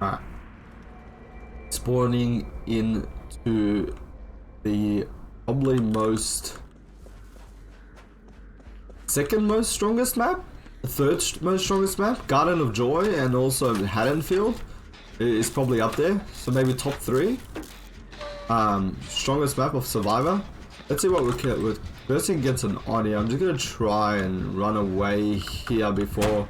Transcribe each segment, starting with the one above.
Alright. Spawning into the probably second most strongest map, the third most strongest map, Garden of Joy, and also Haddonfield is probably up there. So maybe top 3. Strongest map of Survivor. Let's see what we get with. First thing gets an Oni. I'm just gonna try and run away here before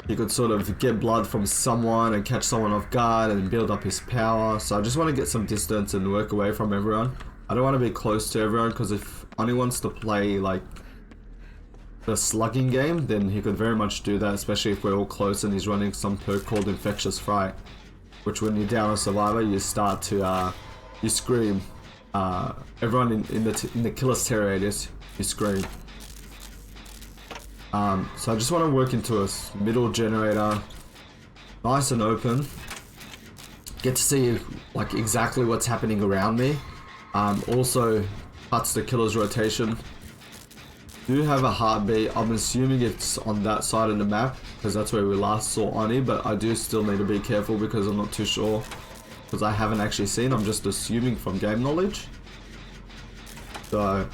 he could sort of get blood from someone and catch someone off guard and build up his power. So I just want to get some distance and work away from everyone. I don't want to be close to everyone, because if Oni wants to play like the slugging game, then he could very much do that, especially if we're all close and he's running some perk called Infectious Fright, which when you're down on Survivor, you start to you scream. Everyone in the killer's terror radius, you scream. So I just want to work into a middle generator, nice and open. Get to see like exactly what's happening around me. Also cuts the killer's rotation. Do have a heartbeat. I'm assuming it's on that side of the map, because that's where we last saw Oni, but I do still need to be careful because I'm not too sure, because I haven't actually seen. I'm just assuming from game knowledge. So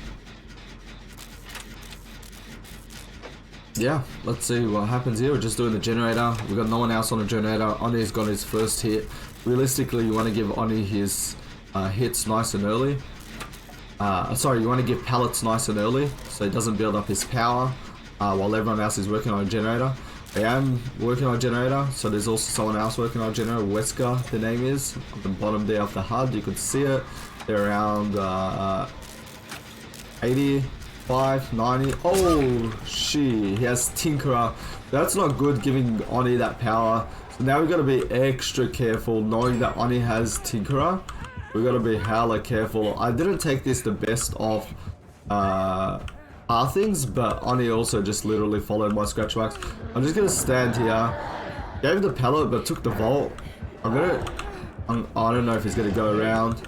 yeah, let's see what happens here. We're just doing the generator. We've got no one else on the generator. Oni's got his first hit. Realistically, you want to give Oni his hits nice and early. You want to give pallets nice and early so he doesn't build up his power while everyone else is working on a generator. I am working on a generator, so there's also someone else working on a generator. Wesker, the name is, on the bottom there of the HUD. You could see it. They're around 85, 90. Oh, he has Tinkerer. That's not good, giving Oni that power. So now we've got to be extra careful, knowing that Oni has Tinkerer. We've got to be hella careful. I didn't take this the best of things, but Oni also just literally followed my scratch marks. I'm just going to stand here. Gave the pellet, but took the vault. I don't know if he's going to go around.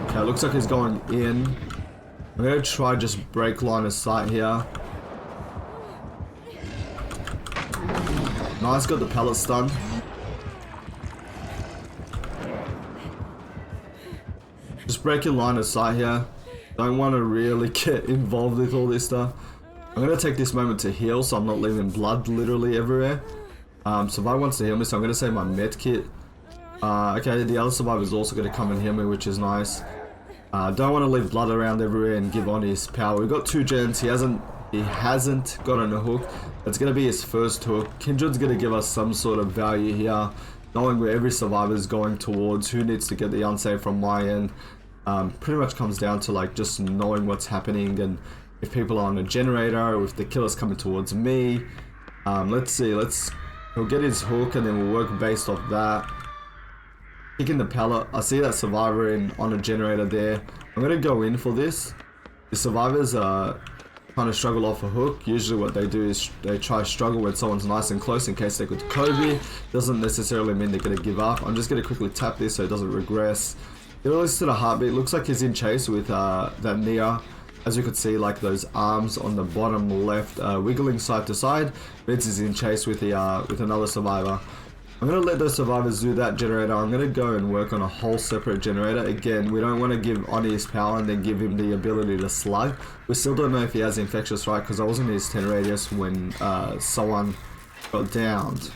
Okay, looks like he's going in. I'm going to try just break line of sight here. Nice, got the pellet stunned. Just break your line of sight here. Don't want to really get involved with all this stuff. I'm going to take this moment to heal, so I'm not leaving blood literally everywhere. Survivor wants to heal me, so I'm going to save my med kit. Okay, the other survivor is also going to come and heal me, which is nice. Don't want to leave blood around everywhere and give Oni his power. We've got 2 gens. He hasn't gotten a hook. That's going to be his first hook. Kindred's going to give us some sort of value here, knowing where every survivor is going towards, who needs to get the unsave from my end. Pretty much comes down to like just knowing what's happening, and if people are on a generator or if the killer's coming towards me. Let's see, he'll get his hook and then we'll work based off that. Picking the pallet. I see that survivor on a generator there. I'm gonna go in for this. The survivors are trying to struggle off a hook. Usually what they do is they try to struggle when someone's nice and close in case they could Kobe. Doesn't necessarily mean they're gonna give up. I'm just gonna quickly tap this so it doesn't regress. It listens to the heartbeat. Looks like he's in chase with that Nia. As you could see, like those arms on the bottom left wiggling side to side. Vince is in chase with another survivor. I'm going to let those survivors do that generator. I'm going to go and work on a whole separate generator. Again, we don't want to give Oni his power and then give him the ability to slug. We still don't know if he has Infectious Fright, because I wasn't in his 10 radius when someone got downed.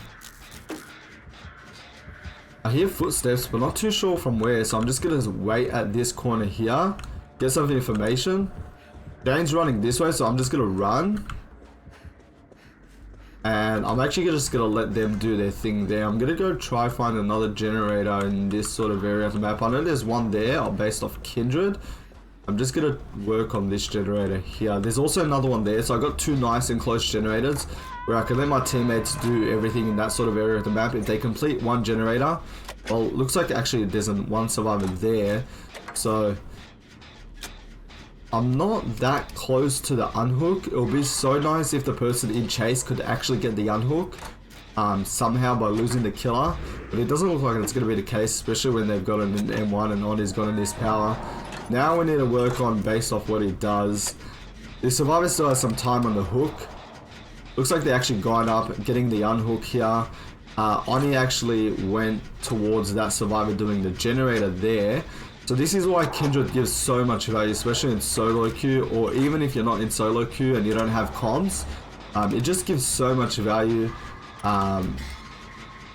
I hear footsteps, but not too sure from where, so I'm just going to wait at this corner here, get some information. Dane's running this way, so I'm just going to run. And I'm actually just going to let them do their thing there. I'm going to go try find another generator in this sort of area of the map. I know there's one there based off Kindred. I'm just going to work on this generator here. There's also another one there, so I got 2 nice and close generators where I can let my teammates do everything in that sort of area of the map. If they complete one generator, well, it looks like actually there's one survivor there. So I'm not that close to the unhook. It would be so nice if the person in chase could actually get the unhook somehow by losing the killer. But it doesn't look like it's going to be the case, especially when they've got an M1 and Oni's got in this power. Now we need to work on based off what he does. The survivor still has some time on the hook. Looks like they're actually going up, getting the unhook here. Oni actually went towards that survivor doing the generator there. So this is why Kindred gives so much value, especially in solo queue, or even if you're not in solo queue and you don't have comms. It just gives so much value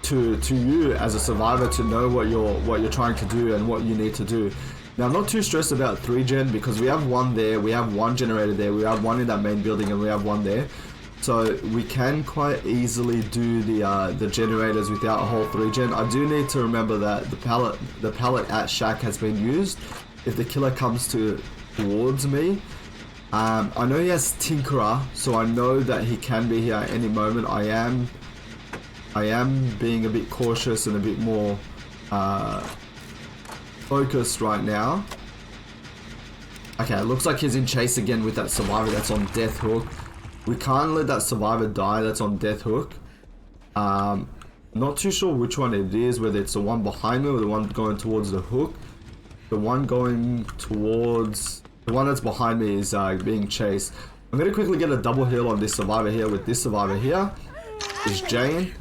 to you as a survivor to know what you're trying to do and what you need to do. Now, I'm not too stressed about 3gen because we have one there, we have one generator there, we have one in that main building, and we have one there. So we can quite easily do the generators without a whole 3gen. I do need to remember that the pallet at Shack has been used. If the killer comes towards me, I know he has Tinkerer, so I know that he can be here at any moment. I am being a bit cautious and a bit more focused right now. Okay, it looks like he's in chase again with that survivor that's on death hook. We can't let that survivor die that's on death hook. Not too sure which one it is, whether it's the one behind me or the one going towards the hook. The one that's behind me is being chased. I'm gonna quickly get a double heal on this survivor here with this survivor here. Is Jane.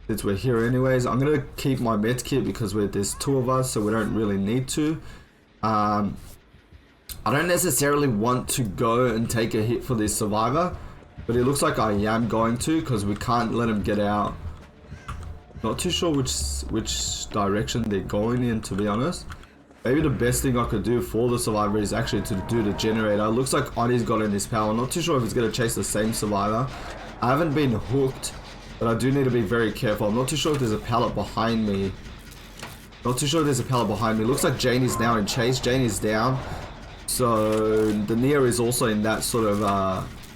Since we're here anyways, I'm gonna keep my med kit because there's two of us, so we don't really need to. I don't necessarily want to go and take a hit for this survivor, but it looks like I am going to because we can't let him get out. Not too sure which direction they're going in, to be honest. Maybe the best thing I could do for the survivor is actually to do the generator. It looks like Oni's got in his power. Not too sure if he's gonna chase the same survivor. I haven't been hooked, but I do need to be very careful. I'm not too sure if there's a pallet behind me. Looks like Jane is now in chase. Jane is down. So the Nia is also in that sort of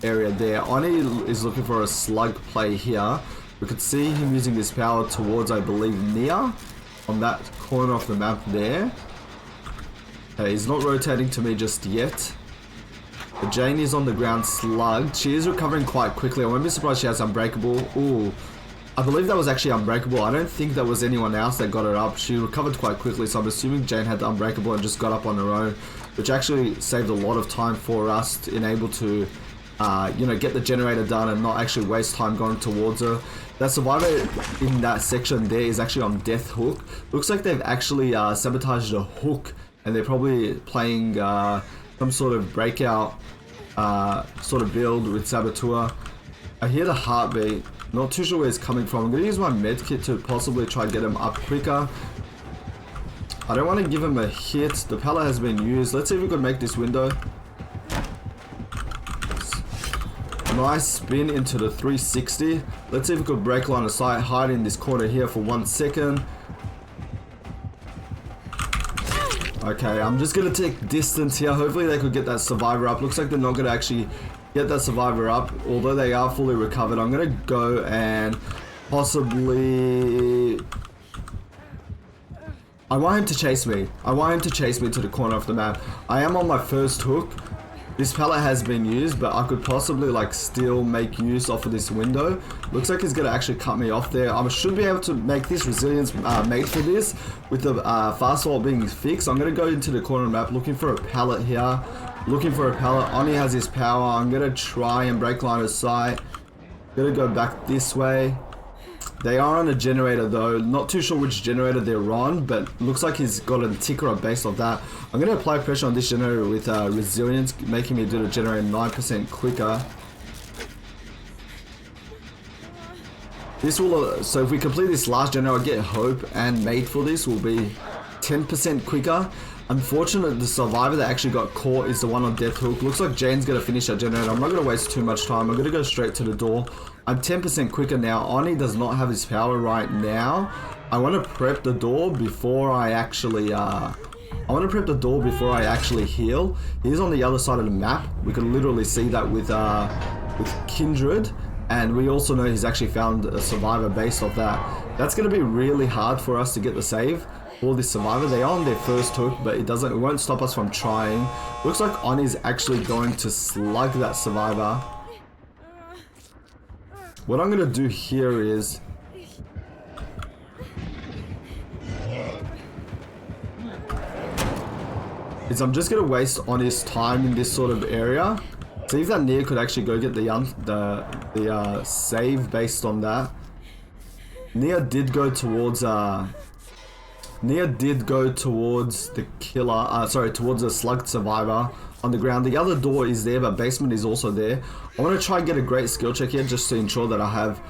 area there. Oni is looking for a slug play here. We could see him using his power towards, I believe, Nia on that corner of the map there. Okay, he's not rotating to me just yet. But Jane is on the ground slugged. She is recovering quite quickly. I won't be surprised she has Unbreakable. Ooh, I believe that was actually Unbreakable. I don't think there was anyone else that got her up. She recovered quite quickly, so I'm assuming Jane had the Unbreakable and just got up on her own, which actually saved a lot of time for us to enable to, you know, get the generator done and not actually waste time going towards her. That survivor in that section there is actually on death hook. Looks like they've actually sabotaged a hook, and they're probably playing some sort of breakout sort of build with Saboteur. I hear the heartbeat. Not too sure where it's coming from. I'm going to use my medkit to possibly try and get him up quicker. I don't want to give him a hit. The pallet has been used. Let's see if we can make this window. Nice spin into the 360. Let's see if we could break line of sight. Hide in this corner here for 1 second. Okay, I'm just going to take distance here. Hopefully they could get that survivor up. Looks like they're not going to actually get that survivor up, although they are fully recovered. I'm going to go and possibly... I want him to chase me. I want him to chase me to the corner of the map. I am on my first hook. This pallet has been used, but I could possibly like still make use of this window. Looks like he's gonna actually cut me off there. I should be able to make this resilience made for this with the fast wall being fixed. I'm gonna go into the corner map looking for a pallet here. Looking for a pallet. Oni has his power. I'm gonna try and break line of sight. Gonna go back this way. They are on a generator though. Not too sure which generator they're on, but looks like he's got a ticker based off that. I'm going to apply pressure on this generator with resilience, making me do the generator 9% quicker. This will, so if we complete this last generator, I'll get hope, and made for this will be 10% quicker. Unfortunately, the survivor that actually got caught is the one on death hook. Looks like Jane's going to finish that generator. I'm not going to waste too much time. I'm going to go straight to the door. I'm 10% quicker now. Oni does not have his power right now. I want to prep the door before I actually heal. He's on the other side of the map. We can literally see that with Kindred, and we also know he's actually found a survivor based off that. That's going to be really hard for us to get the save for this survivor. They are on their first hook, but it won't stop us from trying. Looks like Oni's actually going to slug that survivor. What I'm gonna do here is I'm just gonna waste Oni's time in this sort of area. See if that Nia could actually go get the save based on that. Nia did go towards the killer, sorry, towards the slugged survivor on the ground. The other door is there, but basement is also there. I want to try and get a great skill check here just to ensure that I have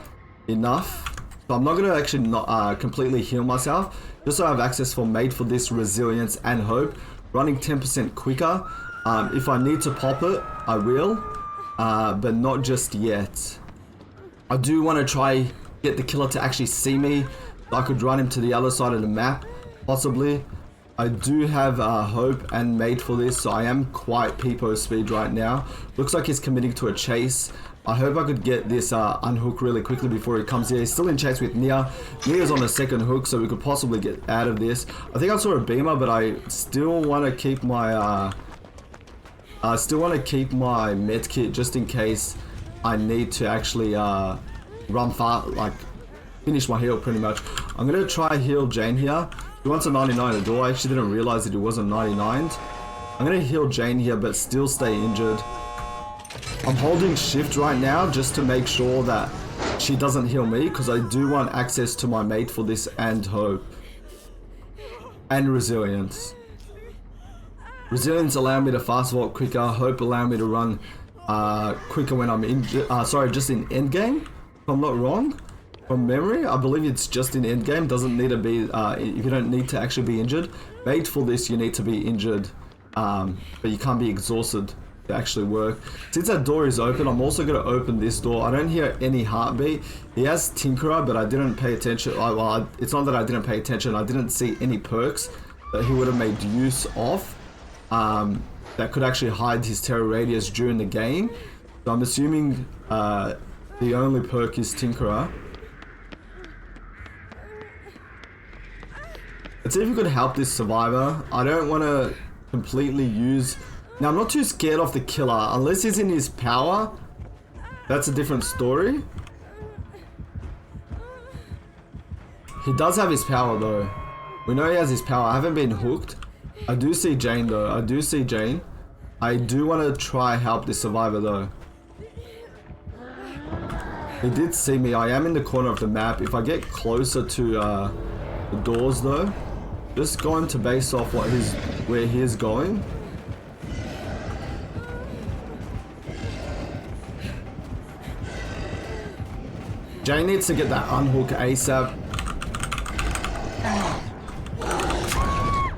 enough. So I'm not going to actually not completely heal myself, just so I have access for Made for This, Resilience, and Hope. Running 10% quicker. If I need to pop it, I will, but not just yet. I do want to try get the killer to actually see me, so I could run him to the other side of the map, possibly. I do have Hope and Made for This, so I am quite peepo speed right now. Looks like he's committing to a chase. I hope I could get this unhook really quickly before he comes here. He's still in chase with Nia. Nia's on the second hook, so we could possibly get out of this. I think I saw a beamer, but I still want to keep my med kit just in case I need to actually run far, like finish my heal pretty much. I'm gonna try heal Jane here. He wants a 99 at the door. I actually didn't realize that he wasn't 99. I'm gonna heal Jane here, but still stay injured. I'm holding shift right now just to make sure that she doesn't heal me, because I do want access to my Made for This and Hope. And Resilience. Resilience allow me to fast vault quicker. Hope allow me to run quicker when I'm injured. Sorry, just in endgame, if I'm not wrong. From memory, I believe it's just in endgame. Doesn't need to be, if you don't need to actually be injured. Made for This, you need to be injured, but you can't be exhausted to actually work. Since that door is open, I'm also going to open this door. I don't hear any heartbeat. He has Tinkerer, but I didn't pay attention. Well, it's not that I didn't pay attention. I didn't see any perks that he would have made use of that could actually hide his terror radius during the game. So I'm assuming the only perk is Tinkerer. Let's see if we could help this survivor. I don't want to completely use... Now, I'm not too scared of the killer. Unless he's in his power, that's a different story. He does have his power, though. We know he has his power. I haven't been hooked. I do see Jane, though. I do see Jane. I do want to try help this survivor, though. He did see me. I am in the corner of the map. If I get closer to the doors, though, just going to base off where he is going. Jane needs to get that unhook ASAP.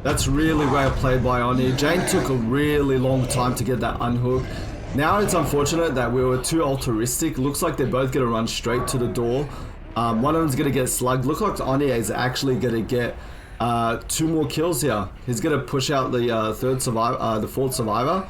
That's really well played by Oni. Jane took a really long time to get that unhook. Now it's unfortunate that we were too altruistic. Looks like they're both going to run straight to the door. One of them's going to get slugged. Looks like Oni is actually going to get 2 more kills here. He's going to push out the fourth survivor.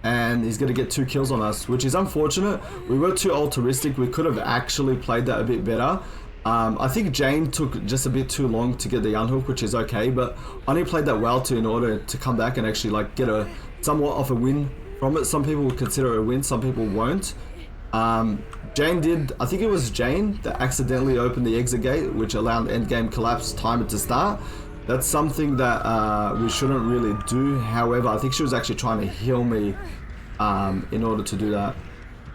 And he's going to get 2 kills on us, which is unfortunate. We were too altruistic. We could have actually played that a bit better. I think Jane took just a bit too long to get the unhook, which is okay, but Oni played that well too in order to come back and actually like get a somewhat of a win from it. Some people would consider it a win, some people won't. Jane did, I think it was Jane that accidentally opened the exit gate, which allowed the endgame collapse timer to start. That's something that we shouldn't really do. However, I think she was actually trying to heal me in order to do that.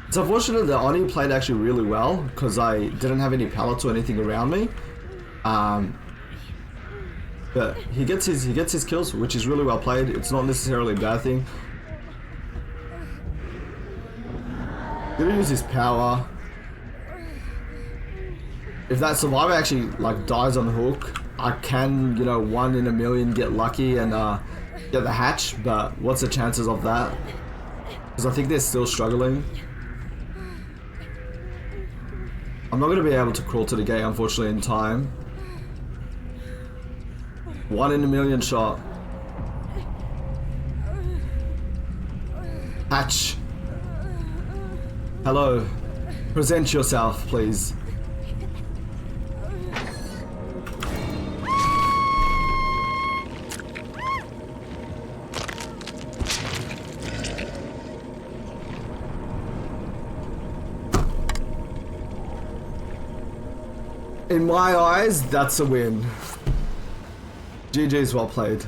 It's unfortunate that Oni played actually really well because I didn't have any pallets or anything around me. But he gets his kills, which is really well played. It's not necessarily a bad thing. Gonna use his power. If that survivor actually like dies on the hook, I can, you know, 1 in a million get lucky and get the hatch, but what's the chances of that? Because I think they're still struggling. I'm not going to be able to crawl to the gate, unfortunately, in time. 1 in a million shot. Hatch. Hello. Present yourself, please. In my eyes, that's a win. GG's well played.